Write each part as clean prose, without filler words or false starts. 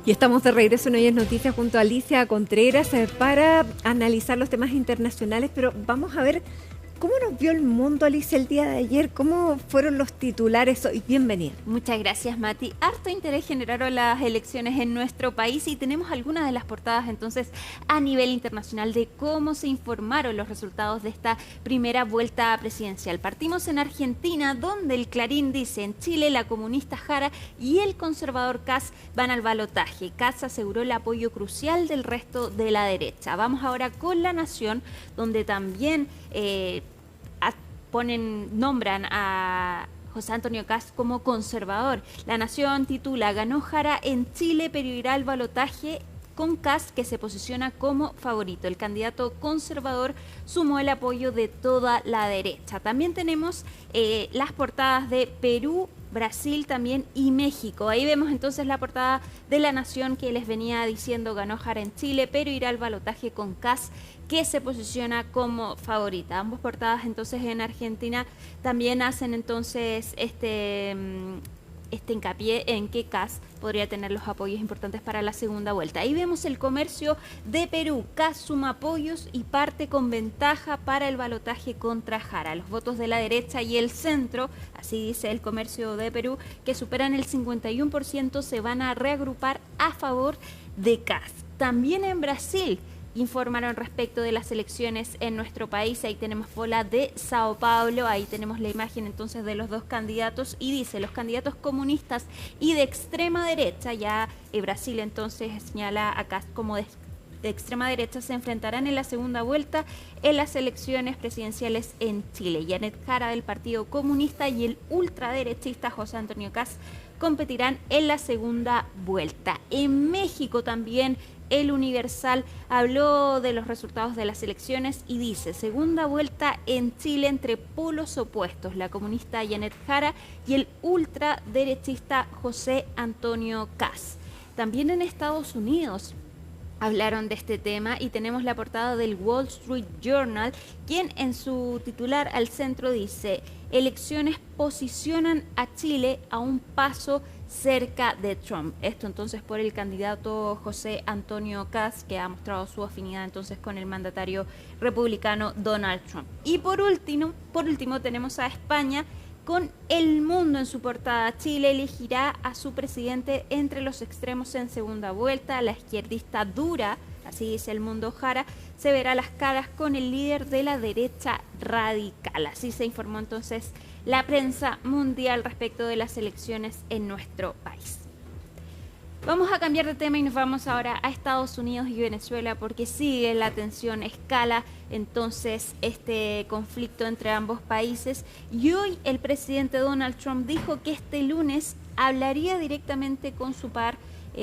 Y estamos de regreso en Hoy es Noticias junto a Alicia Contreras para analizar los temas internacionales, pero vamos a ver cómo nos vio el mundo, Alicia, el día de ayer, cómo fueron los titulares hoy. Bienvenida. Muchas gracias, Mati. Harto interés generaron las elecciones en nuestro país y tenemos algunas de las portadas entonces a nivel internacional de cómo se informaron los resultados de esta primera vuelta presidencial. Partimos en Argentina, donde el Clarín dice: en Chile la comunista Jara y el conservador Kast van al balotaje. Kast aseguró el apoyo crucial del resto de la derecha. Vamos ahora con La Nación, donde también nombran a José Antonio Kast como conservador. La Nación titula: ganó Jara en Chile, pero irá al balotaje con Kast, que se posiciona como favorito. El candidato conservador sumó el apoyo de toda la derecha. También tenemos las portadas de Perú, Brasil también y México. Ahí vemos entonces la portada de La Nación, que les venía diciendo: ganó Jara en Chile, pero irá al balotaje con Kast, que se posiciona como favorita. Ambas portadas entonces en Argentina también hacen entonces este hincapié en que Kast podría tener los apoyos importantes para la segunda vuelta. Ahí vemos el Comercio de Perú. Kast suma apoyos y parte con ventaja para el balotaje contra Jara. Los votos de la derecha y el centro, así dice el Comercio de Perú, que superan el 51%, se van a reagrupar a favor de Kast. También en Brasil informaron respecto de las elecciones en nuestro país. Ahí tenemos bola de Sao Paulo, ahí tenemos la imagen entonces de los dos candidatos y dice: los candidatos comunistas y de extrema derecha, ya Brasil entonces señala a Kast como de extrema derecha, se enfrentarán en la segunda vuelta en las elecciones presidenciales en Chile. Janet Jara del Partido Comunista y el ultraderechista José Antonio Kast competirán en la segunda vuelta. En México también El Universal habló de los resultados de las elecciones y dice: segunda vuelta en Chile entre polos opuestos, la comunista Janet Jara y el ultraderechista José Antonio Kast. También en Estados Unidos hablaron de este tema y tenemos la portada del Wall Street Journal, quien en su titular al centro dice: elecciones posicionan a Chile a un paso cerca de Trump. Esto entonces por el candidato José Antonio Kast, que ha mostrado su afinidad entonces con el mandatario republicano Donald Trump. Y por último tenemos a España con El Mundo en su portada. Chile elegirá a su presidente entre los extremos en segunda vuelta. La izquierdista dura, así dice El Mundo, Jara, se verá las caras con el líder de la derecha radical. Así se informó entonces la prensa mundial respecto de las elecciones en nuestro país. Vamos a cambiar de tema y nos vamos ahora a Estados Unidos y Venezuela, porque sigue la tensión, escala entonces este conflicto entre ambos países. Y hoy el presidente Donald Trump dijo que este lunes hablaría directamente con su par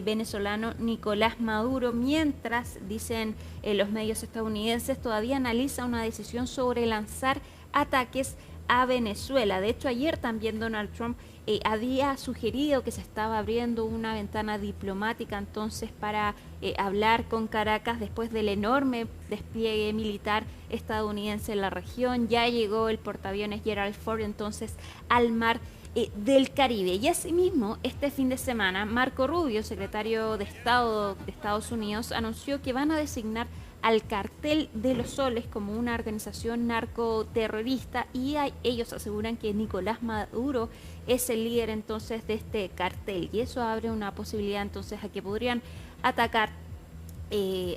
venezolano Nicolás Maduro, mientras, dicen los medios estadounidenses, todavía analiza una decisión sobre lanzar ataques a Venezuela. De hecho, ayer también Donald Trump había sugerido que se estaba abriendo una ventana diplomática entonces para hablar con Caracas después del enorme despliegue militar estadounidense en la región. Ya llegó el portaaviones Gerald Ford entonces al mar del Caribe. Y asimismo, este fin de semana, Marco Rubio, secretario de Estado de Estados Unidos, anunció que van a designar al Cartel de los Soles como una organización narcoterrorista y ellos aseguran que Nicolás Maduro es el líder entonces de este cartel, y eso abre una posibilidad entonces a que podrían atacar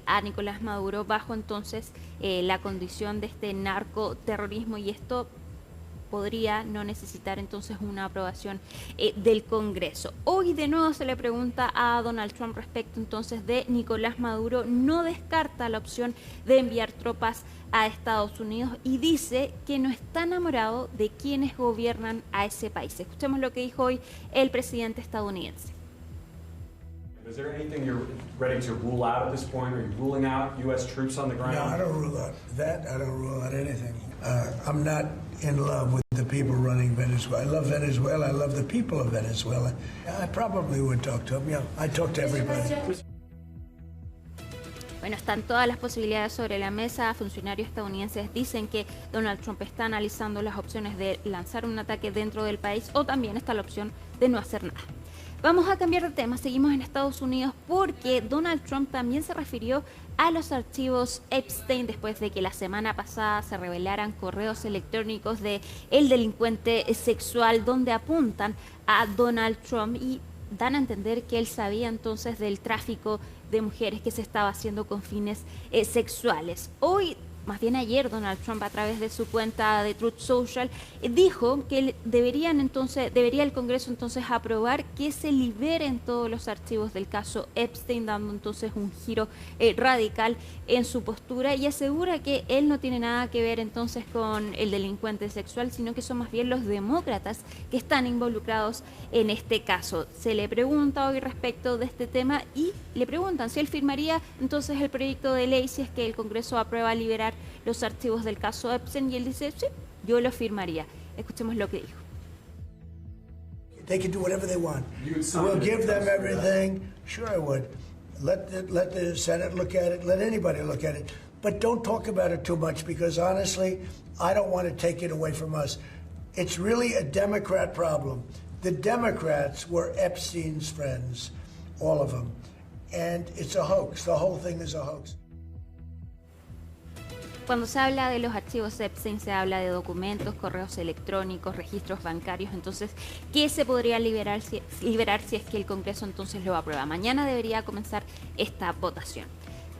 a Nicolás Maduro bajo entonces la condición de este narcoterrorismo, y esto podría no necesitar entonces una aprobación del Congreso. Hoy de nuevo se le pregunta a Donald Trump respecto entonces de Nicolás Maduro. No descarta la opción de enviar tropas a Estados Unidos y dice que no está enamorado de quienes gobiernan a ese país. Escuchemos lo que dijo hoy el presidente estadounidense. Is there anything you're ready to rule out at this point? Are you ruling out U.S. troops on the ground? No, I don't rule out that. I don't rule out anything. I'm not in love with the people running Venezuela. I love Venezuela. I love the people of Venezuela. I probably would talk to them. Yeah, I talk to everybody. Bueno, están todas las posibilidades sobre la mesa. Funcionarios estadounidenses dicen que Donald Trump está analizando las opciones de lanzar un ataque dentro del país, o también está la opción de no hacer nada. Vamos a cambiar de tema, seguimos en Estados Unidos porque Donald Trump también se refirió a los archivos Epstein después de que la semana pasada se revelaran correos electrónicos de el delincuente sexual donde apuntan a Donald Trump y dan a entender que él sabía entonces del tráfico de mujeres que se estaba haciendo con fines sexuales. Hoy, más bien ayer, Donald Trump a través de su cuenta de Truth Social dijo que debería el Congreso entonces aprobar que se liberen todos los archivos del caso Epstein, dando entonces un giro radical en su postura y asegura que él no tiene nada que ver entonces con el delincuente sexual, sino que son más bien los demócratas que están involucrados en este caso. Se le pregunta hoy respecto de este tema y le preguntan si él firmaría entonces el proyecto de ley si es que el Congreso aprueba liberar los archivos del caso Epstein y él dice, sí, yo lo firmaría. Escuchemos lo que dijo. They can do whatever they want. We'll give them everything. Sure I would. Let the Senate look at it. Let anybody look at it. But don't talk about it too much because honestly, I don't want to take it away from us. It's really a Democrat problem. The Democrats were Epstein's friends, all of them. And it's a hoax. The whole thing is a hoax. Cuando se habla de los archivos Epstein, se habla de documentos, correos electrónicos, registros bancarios. Entonces, ¿qué se podría liberar si es que el Congreso entonces lo aprueba? Mañana debería comenzar esta votación.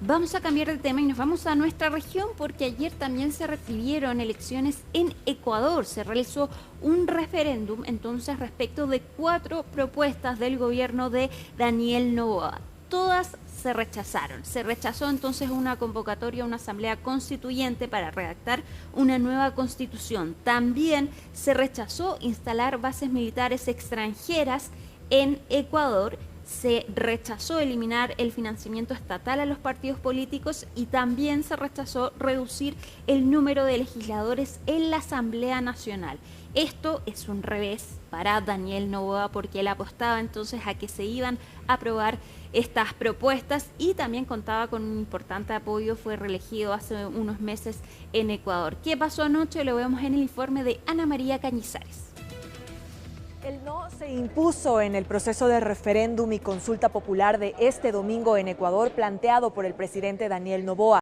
Vamos a cambiar de tema y nos vamos a nuestra región porque ayer también se recibieron elecciones en Ecuador. Se realizó un referéndum entonces respecto de 4 propuestas del gobierno de Daniel Noboa. Todas se rechazaron. Se rechazó entonces una convocatoria a una asamblea constituyente para redactar una nueva constitución. También se rechazó instalar bases militares extranjeras en Ecuador. Se rechazó eliminar el financiamiento estatal a los partidos políticos y también se rechazó reducir el número de legisladores en la Asamblea Nacional. Esto es un revés para Daniel Noboa porque él apostaba entonces a que se iban a aprobar estas propuestas y también contaba con un importante apoyo, fue reelegido hace unos meses en Ecuador. ¿Qué pasó anoche? Lo vemos en el informe de Ana María Cañizares. El no se impuso en el proceso de referéndum y consulta popular de este domingo en Ecuador planteado por el presidente Daniel Noboa.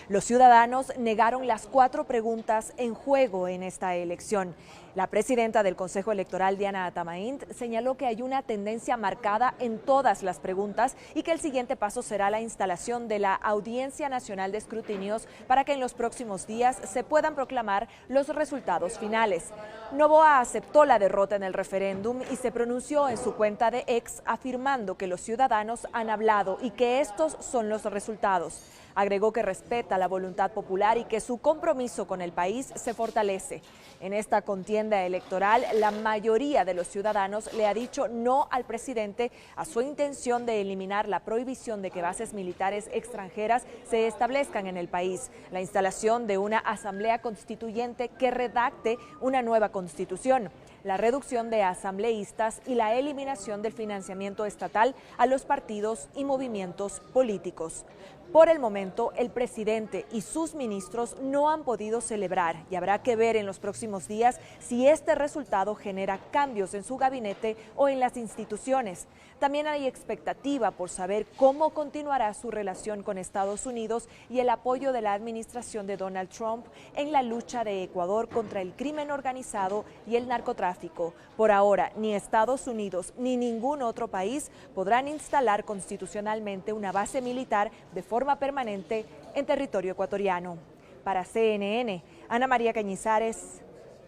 Los ciudadanos negaron las 4 preguntas en juego en esta elección. La presidenta del Consejo Electoral, Diana Atamaint, señaló que hay una tendencia marcada en todas las preguntas y que el siguiente paso será la instalación de la Audiencia Nacional de Escrutinios para que en los próximos días se puedan proclamar los resultados finales. Noboa aceptó la derrota en el referéndum y se pronunció en su cuenta de X afirmando que los ciudadanos han hablado y que estos son los resultados. Agregó que respeta la voluntad popular y que su compromiso con el país se fortalece. En esta contienda electoral, la mayoría de los ciudadanos le ha dicho no al presidente a su intención de eliminar la prohibición de que bases militares extranjeras se establezcan en el país, la instalación de una asamblea constituyente que redacte una nueva constitución, la reducción de asambleístas y la eliminación del financiamiento estatal a los partidos y movimientos políticos. Por el momento, el presidente y sus ministros no han podido celebrar y habrá que ver en los próximos días si este resultado genera cambios en su gabinete o en las instituciones. También hay expectativa por saber cómo continuará su relación con Estados Unidos y el apoyo de la administración de Donald Trump en la lucha de Ecuador contra el crimen organizado y el narcotráfico. Por ahora, ni Estados Unidos ni ningún otro país podrán instalar constitucionalmente una base militar de forma permanente en territorio ecuatoriano. Para CNN, Ana María Cañizares,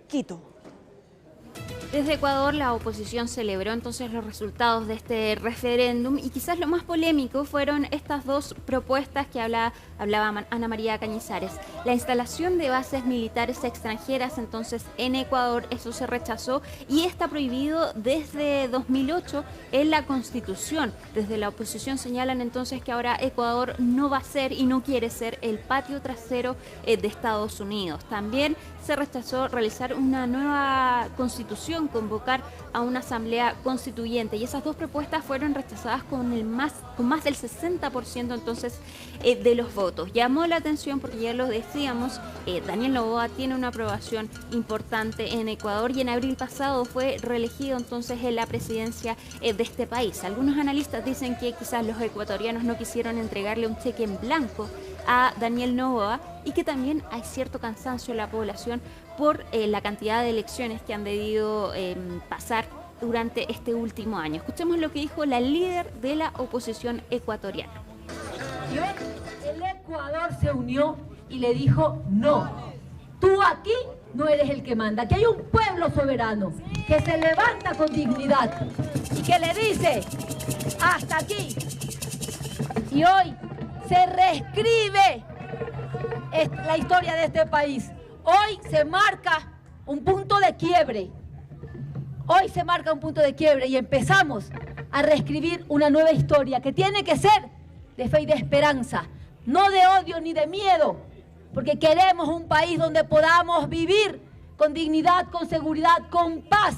Quito. Desde Ecuador, la oposición celebró entonces los resultados de este referéndum y quizás lo más polémico fueron estas 2 propuestas que hablaba Ana María Cañizares. La instalación de bases militares extranjeras entonces en Ecuador, eso se rechazó y está prohibido desde 2008 en la Constitución. Desde la oposición señalan entonces que ahora Ecuador no va a ser y no quiere ser el patio trasero de Estados Unidos. También se rechazó realizar una nueva constitución, convocar a una asamblea constituyente, y esas dos propuestas fueron rechazadas con más del 60% entonces de los votos. Llamó la atención porque ya lo decíamos, Daniel Noboa tiene una aprobación importante en Ecuador y en abril pasado fue reelegido entonces en la presidencia de este país. Algunos analistas dicen que quizás los ecuatorianos no quisieron entregarle un cheque en blanco a Daniel Noboa y que también hay cierto cansancio en la población por la cantidad de elecciones que han debido pasar durante este último año. Escuchemos lo que dijo la líder de la oposición ecuatoriana. El Ecuador se unió y le dijo no. Tú aquí no eres el que manda. Aquí hay un pueblo soberano que se levanta con dignidad y que le dice hasta aquí. Y hoy se reescribe la historia de este país. Hoy se marca un punto de quiebre. Hoy se marca un punto de quiebre y empezamos a reescribir una nueva historia que tiene que ser de fe y de esperanza, no de odio ni de miedo, porque queremos un país donde podamos vivir con dignidad, con seguridad, con paz.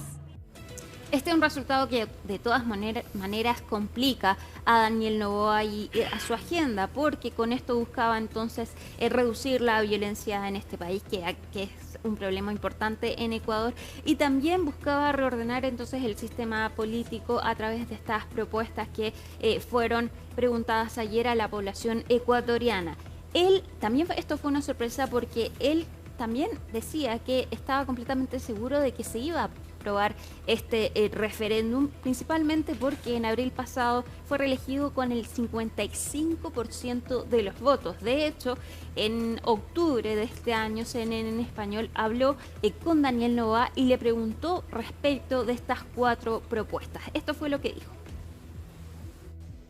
Este es un resultado que de todas maneras complica a Daniel Noboa y a su agenda, porque con esto buscaba entonces reducir la violencia en este país, que es un problema importante en Ecuador, y también buscaba reordenar entonces el sistema político a través de estas propuestas que fueron preguntadas ayer a la población ecuatoriana. Esto fue una sorpresa porque él también decía que estaba completamente seguro de que se iba a aprobar este referéndum, principalmente porque en abril pasado fue reelegido con el 55% de los votos. De hecho, en octubre de este año, CNN en español habló con Daniel Noboa y le preguntó respecto de estas 4 propuestas. Esto fue lo que dijo.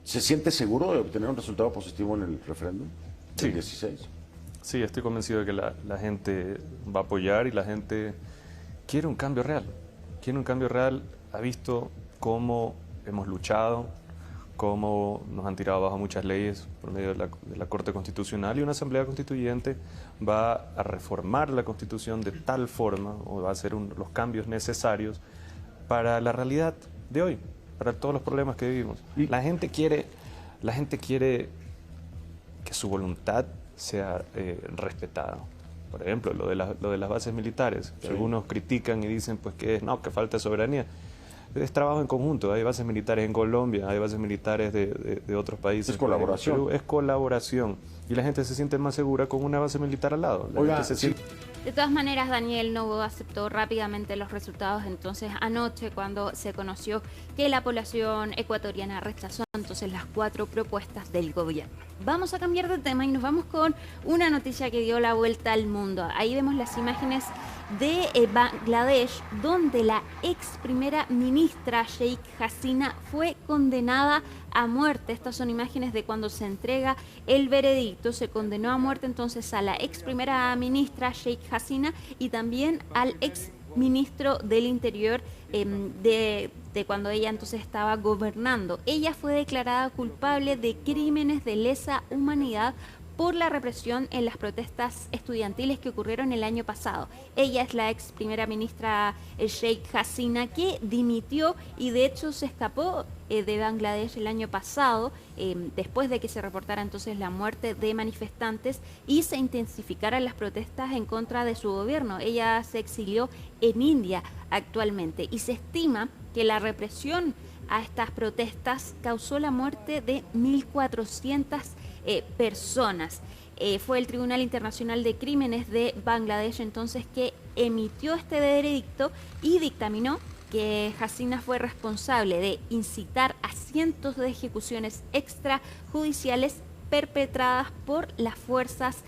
¿Se siente seguro de obtener un resultado positivo en el referéndum del 16? Sí, estoy convencido de que la gente va a apoyar y la gente quiere un cambio real. Quiere un cambio real, ha visto cómo hemos luchado, cómo nos han tirado abajo muchas leyes por medio de la Corte Constitucional, y una Asamblea Constituyente va a reformar la Constitución de tal forma, o va a hacer los cambios necesarios para la realidad de hoy, para todos los problemas que vivimos. La gente quiere que su voluntad sea respetada. Por ejemplo, lo de las bases militares. Sí. Algunos critican y dicen pues que falta de soberanía. Es trabajo en conjunto. Hay bases militares en Colombia, hay bases militares de otros países. Es colaboración. Perú, es colaboración. Y la gente se siente más segura con una base militar al lado. De todas maneras, Daniel Noboa aceptó rápidamente los resultados entonces anoche, cuando se conoció que la población ecuatoriana rechazó entonces las 4 propuestas del gobierno. Vamos a cambiar de tema y nos vamos con una noticia que dio la vuelta al mundo. Ahí vemos las imágenes de Bangladesh, donde la ex primera ministra Sheikh Hasina fue condenada a muerte. Estas son imágenes de cuando se entrega el veredicto. Se condenó a muerte entonces a la ex primera ministra Sheikh Hasina y también al ex ministro del Interior de cuando ella entonces estaba gobernando. Ella fue declarada culpable de crímenes de lesa humanidad por la represión en las protestas estudiantiles que ocurrieron el año pasado. Ella es la ex primera ministra Sheikh Hasina, que dimitió y de hecho se escapó de Bangladesh el año pasado, después de que se reportara entonces la muerte de manifestantes y se intensificaran las protestas en contra de su gobierno. Ella se exilió en India actualmente y se estima que la represión a estas protestas causó la muerte de 1.400 personas. Fue el Tribunal Internacional de Crímenes de Bangladesh entonces que emitió este veredicto y dictaminó que Hasina fue responsable de incitar a cientos de ejecuciones extrajudiciales perpetradas por las fuerzas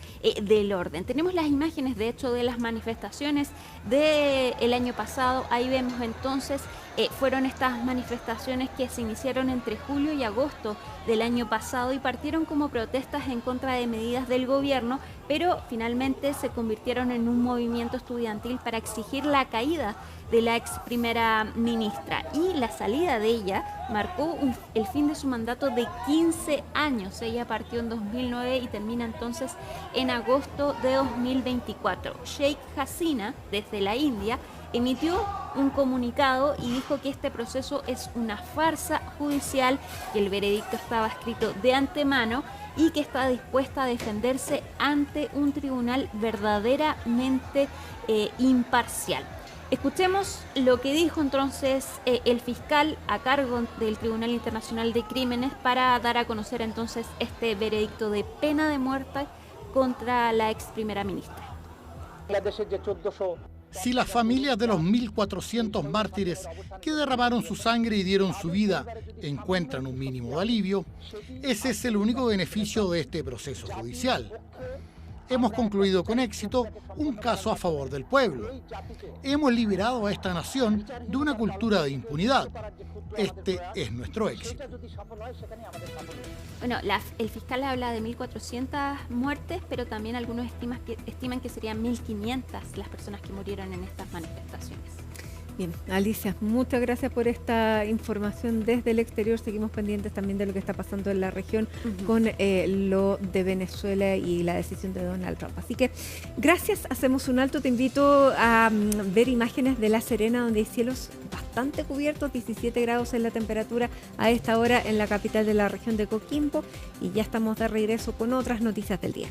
del orden. Tenemos las imágenes, de hecho, de las manifestaciones del año pasado. Ahí vemos entonces, fueron estas manifestaciones que se iniciaron entre julio y agosto del año pasado y partieron como protestas en contra de medidas del gobierno, pero finalmente se convirtieron en un movimiento estudiantil para exigir la caída de la ex primera ministra, y la salida de ella marcó el fin de su mandato de 15 años. Ella partió en 2009 y termina entonces en agosto de 2024. Sheikh Hasina, desde la India, emitió un comunicado y dijo que este proceso es una farsa judicial, que el veredicto estaba escrito de antemano y que está dispuesta a defenderse ante un tribunal verdaderamente imparcial. Escuchemos lo que dijo entonces el fiscal a cargo del Tribunal Internacional de Crímenes para dar a conocer entonces este veredicto de pena de muerte contra la ex primera ministra. Si las familias de los 1.400 mártires que derramaron su sangre y dieron su vida encuentran un mínimo de alivio, ese es el único beneficio de este proceso judicial. Hemos concluido con éxito un caso a favor del pueblo. Hemos liberado a esta nación de una cultura de impunidad. Este es nuestro éxito. Bueno, el fiscal habla de 1.400 muertes, pero también algunos estiman que serían 1.500 las personas que murieron en estas manifestaciones. Bien, Alicia, muchas gracias por esta información desde el exterior. Seguimos pendientes también de lo que está pasando en la región con lo de Venezuela y la decisión de Donald Trump. Así que gracias, hacemos un alto. Te invito a ver imágenes de La Serena, donde hay cielos bastante cubiertos, 17 grados en la temperatura a esta hora en la capital de la región de Coquimbo. Y ya estamos de regreso con otras noticias del día.